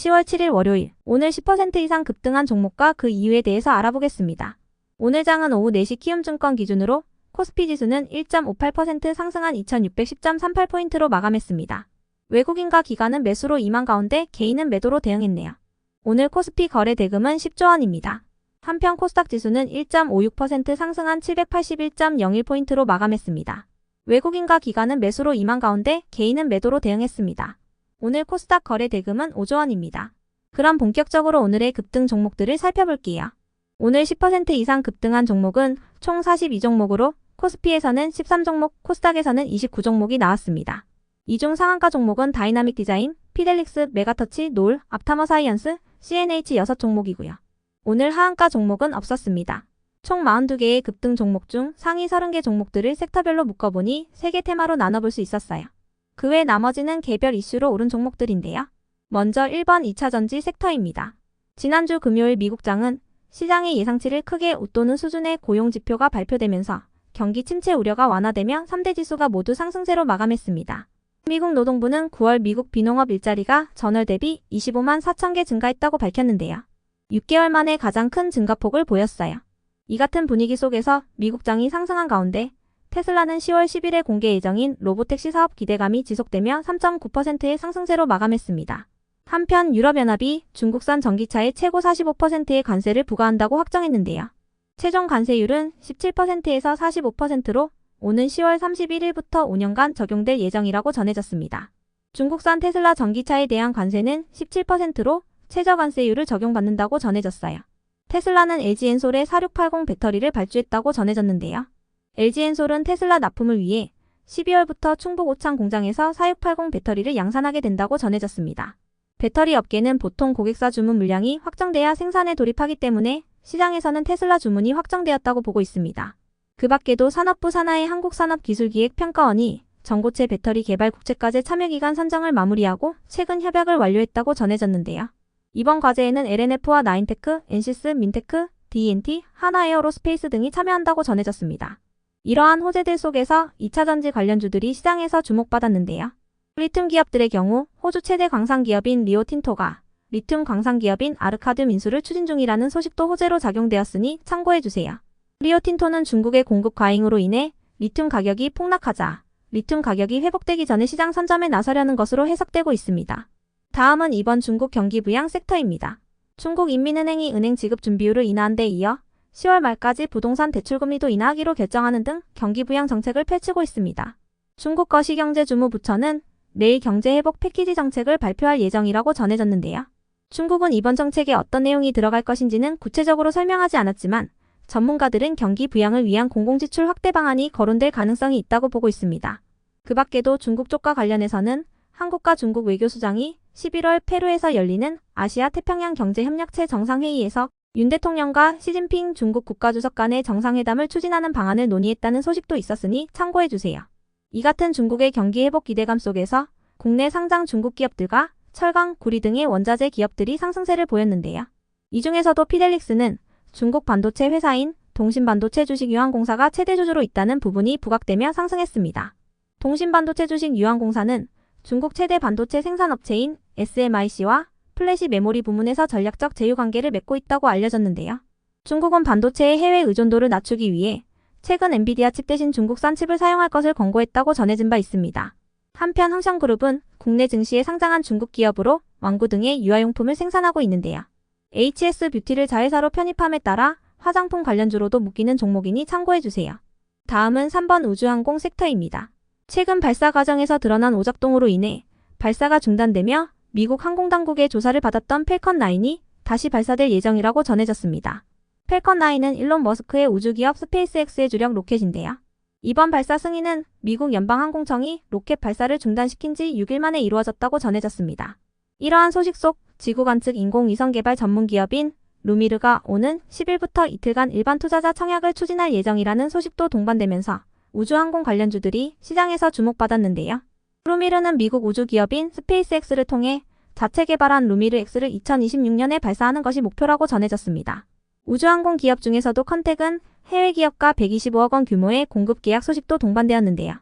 10월 7일 월요일, 오늘 10% 이상 급등한 종목과 그 이유에 대해서 알아보겠습니다. 오늘 장은 오후 4시 키움증권 기준으로 코스피 지수는 1.58% 상승한 2610.38포인트로 마감했습니다. 외국인과 기관은 매수로 임한 가운데 개인은 매도로 대응했네요. 오늘 코스피 거래 대금은 10조 원입니다. 한편 코스닥 지수는 1.56% 상승한 781.01포인트로 마감했습니다. 외국인과 기관은 매수로 임한 가운데 개인은 매도로 대응했습니다. 오늘 코스닥 거래 대금은 5조 원입니다. 그럼 본격적으로 오늘의 급등 종목들을 살펴볼게요. 오늘 10% 이상 급등한 종목은 총 42종목으로 코스피에서는 13종목, 코스닥에서는 29종목이 나왔습니다. 이 중 상한가 종목은 다이나믹 디자인, 피델릭스, 메가터치, 노을, 앞타머 사이언스, CNH 6종목이고요. 오늘 하한가 종목은 없었습니다. 총 42개의 급등 종목 중 상위 30개 종목들을 섹터별로 묶어보니 3개 테마로 나눠볼 수 있었어요. 그 외 나머지는 개별 이슈로 오른 종목들인데요. 먼저 1번 2차전지 섹터입니다. 지난주 금요일 미국장은 시장의 예상치를 크게 웃도는 수준의 고용지표가 발표되면서 경기 침체 우려가 완화되며 3대 지수가 모두 상승세로 마감했습니다. 미국 노동부는 9월 미국 비농업 일자리가 전월 대비 25만 4천 개 증가했다고 밝혔는데요. 6개월 만에 가장 큰 증가폭을 보였어요. 이 같은 분위기 속에서 미국장이 상승한 가운데 테슬라는 10월 10일에 공개 예정인 로보택시 사업 기대감이 지속되며 3.9%의 상승세로 마감했습니다. 한편 유럽연합이 중국산 전기차에 최고 45%의 관세를 부과한다고 확정했는데요. 최종 관세율은 17%에서 45%로 오는 10월 31일부터 5년간 적용될 예정이라고 전해졌습니다. 중국산 테슬라 전기차에 대한 관세는 17%로 최저 관세율을 적용받는다고 전해졌어요. 테슬라는 LG엔솔의 4680 배터리를 발주했다고 전해졌는데요. LG엔솔은 테슬라 납품을 위해 12월부터 충북 오창 공장에서 4680 배터리를 양산하게 된다고 전해졌습니다. 배터리 업계는 보통 고객사 주문 물량이 확정돼야 생산에 돌입하기 때문에 시장에서는 테슬라 주문이 확정되었다고 보고 있습니다. 그 밖에도 산업부 산하의 한국산업기술기획평가원이 전고체 배터리 개발 국제과제 참여기관 선정을 마무리하고 최근 협약을 완료했다고 전해졌는데요. 이번 과제에는 LNF와 나인테크, 엔시스, 민테크, D&T, 하나에어로스페이스 등이 참여한다고 전해졌습니다. 이러한 호재들 속에서 2차전지 관련주들이 시장에서 주목받았는데요. 리튬 기업들의 경우 호주 최대 광산기업인 리오틴토가 리튬 광산기업인 아르카듐 인수를 추진 중이라는 소식도 호재로 작용되었으니 참고해주세요. 리오틴토는 중국의 공급 과잉으로 인해 리튬 가격이 폭락하자 리튬 가격이 회복되기 전에 시장 선점에 나서려는 것으로 해석되고 있습니다. 다음은 이번 중국 경기부양 섹터입니다. 중국인민은행이 은행 지급 준비율을 인하한 데 이어 10월 말까지 부동산 대출금리도 인하하기로 결정하는 등 경기부양 정책을 펼치고 있습니다. 중국 거시경제주무부처는 내일 경제회복 패키지 정책을 발표할 예정이라고 전해졌는데요. 중국은 이번 정책에 어떤 내용이 들어갈 것인지는 구체적으로 설명하지 않았지만 전문가들은 경기 부양을 위한 공공지출 확대 방안이 거론될 가능성이 있다고 보고 있습니다. 그 밖에도 중국 쪽과 관련해서는 한국과 중국 외교수장이 11월 페루에서 열리는 아시아 태평양 경제협력체 정상회의에서 윤 대통령과 시진핑 중국 국가주석 간의 정상회담을 추진하는 방안을 논의했다는 소식도 있었으니 참고해주세요. 이 같은 중국의 경기 회복 기대감 속에서 국내 상장 중국 기업들과 철강, 구리 등의 원자재 기업들이 상승세를 보였는데요. 이 중에서도 피델릭스는 중국 반도체 회사인 동신반도체 주식 유한공사가 최대 주주로 있다는 부분이 부각되며 상승했습니다. 동신반도체 주식 유한공사는 중국 최대 반도체 생산업체인 SMIC와 플래시 메모리 부문에서 전략적 제휴관계를 맺고 있다고 알려졌는데요. 중국은 반도체의 해외 의존도를 낮추기 위해 최근 엔비디아 칩 대신 중국산 칩을 사용할 것을 권고했다고 전해진 바 있습니다. 한편 흥성그룹은 국내 증시에 상장한 중국 기업으로 왕구 등의 유아용품을 생산하고 있는데요. HS뷰티를 자회사로 편입함에 따라 화장품 관련주로도 묶이는 종목이니 참고해주세요. 다음은 3번 우주항공 섹터입니다. 최근 발사 과정에서 드러난 오작동으로 인해 발사가 중단되며 미국 항공당국의 조사를 받았던 펠컨9이 다시 발사될 예정이라고 전해졌습니다. 펠컨9은 일론 머스크의 우주기업 스페이스X의 주력 로켓인데요. 이번 발사 승인은 미국 연방항공청이 로켓 발사를 중단시킨 지 6일 만에 이루어졌다고 전해졌습니다. 이러한 소식 속 지구관측 인공위성 개발 전문기업인 루미르가 오는 10일부터 이틀간 일반 투자자 청약을 추진할 예정이라는 소식도 동반되면서 우주항공 관련주들이 시장에서 주목받았는데요. 루미르는 미국 우주기업인 스페이스X를 통해 자체 개발한 루미르X를 2026년에 발사하는 것이 목표라고 전해졌습니다. 우주항공 기업 중에서도 컨텍은 해외 기업과 125억 원 규모의 공급 계약 소식도 동반되었는데요.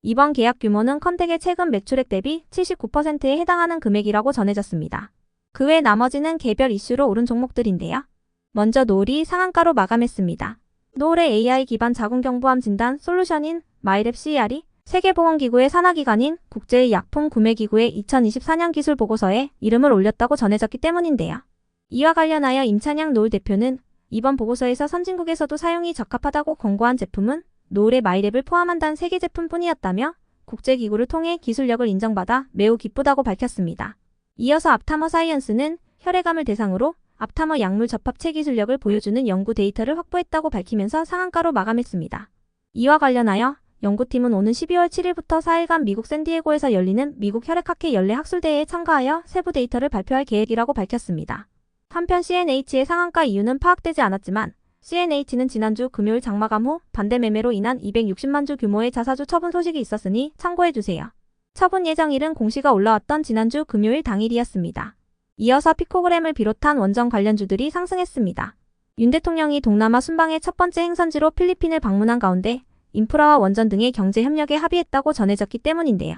이번 계약 규모는 컨텍의 최근 매출액 대비 79%에 해당하는 금액이라고 전해졌습니다. 그 외 나머지는 개별 이슈로 오른 종목들인데요. 먼저 노을이 상한가로 마감했습니다. 노을의 AI 기반 자궁경부암 진단 솔루션인 마이랩 CER이 세계보건기구의 산하기관인 국제의약품구매기구의 2024년 기술 보고서에 이름을 올렸다고 전해졌기 때문인데요. 이와 관련하여 임찬양 노을 대표는 이번 보고서에서 선진국에서도 사용이 적합하다고 권고한 제품은 노을의 마이랩을 포함한다는 3개 제품뿐이었다며 국제기구를 통해 기술력을 인정받아 매우 기쁘다고 밝혔습니다. 이어서 앞타머 사이언스는 혈액암을 대상으로 앞타머 약물 접합체 기술력을 보여주는 연구 데이터를 확보했다고 밝히면서 상한가로 마감했습니다. 이와 관련하여 연구팀은 오는 12월 7일부터 4일간 미국 샌디에고에서 열리는 미국 혈액학회 연례 학술대회에 참가하여 세부 데이터를 발표할 계획이라고 밝혔습니다. 한편 CNH의 상한가 이유는 파악되지 않았지만 CNH는 지난주 금요일 장마감 후 반대 매매로 인한 260만 주 규모의 자사주 처분 소식이 있었으니 참고해주세요. 처분 예정일은 공시가 올라왔던 지난주 금요일 당일이었습니다. 이어서 피코그램을 비롯한 원전 관련주들이 상승했습니다. 윤 대통령이 동남아 순방의 첫 번째 행선지로 필리핀을 방문한 가운데 인프라와 원전 등의 경제 협력에 합의했다고 전해졌기 때문인데요.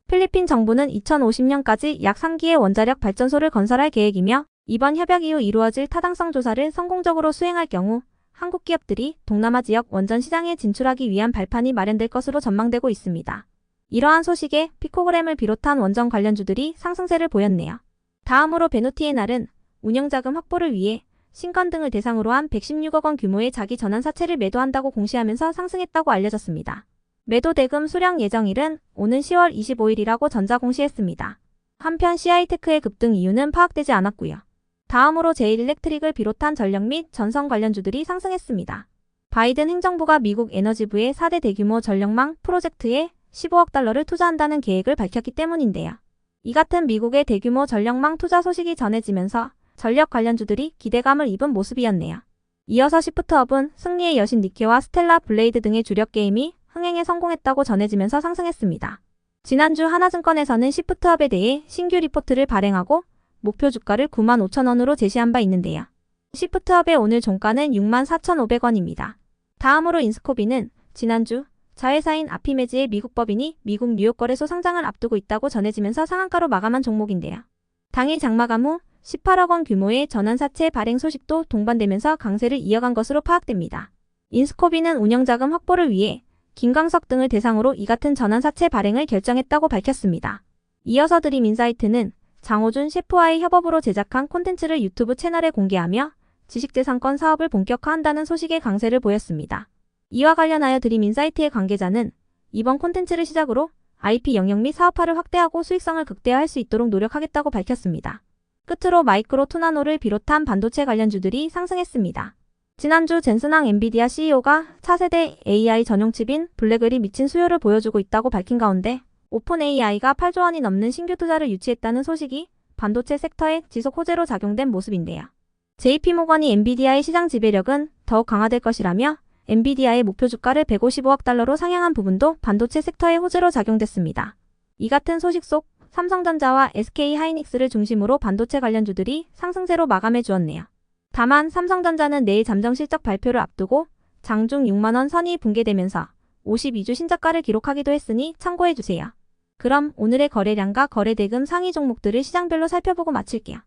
필리핀 정부는 2050년까지 약 3기의 원자력 발전소를 건설할 계획이며 이번 협약 이후 이루어질 타당성 조사를 성공적으로 수행할 경우 한국 기업들이 동남아 지역 원전 시장에 진출하기 위한 발판이 마련될 것으로 전망되고 있습니다. 이러한 소식에 피코그램을 비롯한 원전 관련주들이 상승세를 보였네요. 다음으로 베노티에날은 운영자금 확보를 위해 신건 등을 대상으로 한 116억 원 규모의 자기 전환 사채를 매도한다고 공시하면서 상승했다고 알려졌습니다. 매도 대금 수령 예정일은 오는 10월 25일이라고 전자공시했습니다. 한편 CI테크의 급등 이유는 파악되지 않았고요. 다음으로 제일일렉트릭을 비롯한 전력 및 전선 관련주들이 상승했습니다. 바이든 행정부가 미국 에너지부의 4대 대규모 전력망 프로젝트에 15억 달러를 투자한다는 계획을 밝혔기 때문인데요. 이 같은 미국의 대규모 전력망 투자 소식이 전해지면서 전력 관련주들이 기대감을 입은 모습이었네요. 이어서 시프트업은 승리의 여신 니케와 스텔라 블레이드 등의 주력 게임이 흥행에 성공했다고 전해지면서 상승했습니다. 지난주 하나증권에서는 시프트업에 대해 신규 리포트를 발행하고 목표 주가를 95,000원으로 제시한 바 있는데요. 시프트업의 오늘 종가는 64,500원입니다. 다음으로 인스코비는 지난주 자회사인 아피메즈의 미국 법인이 미국 뉴욕 거래소 상장을 앞두고 있다고 전해지면서 상한가로 마감한 종목인데요. 당일 장마감 후 18억 원 규모의 전환사채 발행 소식도 동반되면서 강세를 이어간 것으로 파악됩니다. 인스코비는 운영자금 확보를 위해 김광석 등을 대상으로 이 같은 전환사채 발행을 결정했다고 밝혔습니다. 이어서 드림인사이트는 장호준 셰프와의 협업으로 제작한 콘텐츠를 유튜브 채널에 공개하며 지식재산권 사업을 본격화한다는 소식에 강세를 보였습니다. 이와 관련하여 드림인사이트의 관계자는 이번 콘텐츠를 시작으로 IP 영역 및 사업화를 확대하고 수익성을 극대화할 수 있도록 노력하겠다고 밝혔습니다. 끝으로 마이크로 투나노를 비롯한 반도체 관련주들이 상승했습니다. 지난주 젠슨항 엔비디아 CEO가 차세대 AI 전용 칩인 블랙을이 미친 수요를 보여주고 있다고 밝힌 가운데 오픈 AI가 8조 원이 넘는 신규 투자를 유치했다는 소식이 반도체 섹터에 지속 호재로 작용된 모습인데요. JP모건이 엔비디아의 시장 지배력은 더욱 강화될 것이라며 엔비디아의 목표 주가를 155억 달러로 상향한 부분도 반도체 섹터의 호재로 작용됐습니다. 이 같은 소식 속 삼성전자와 SK하이닉스를 중심으로 반도체 관련주들이 상승세로 마감해 주었네요. 다만 삼성전자는 내일 잠정 실적 발표를 앞두고 장중 6만원 선이 붕괴되면서 52주 신저가를 기록하기도 했으니 참고해주세요. 그럼 오늘의 거래량과 거래대금 상위 종목들을 시장별로 살펴보고 마칠게요.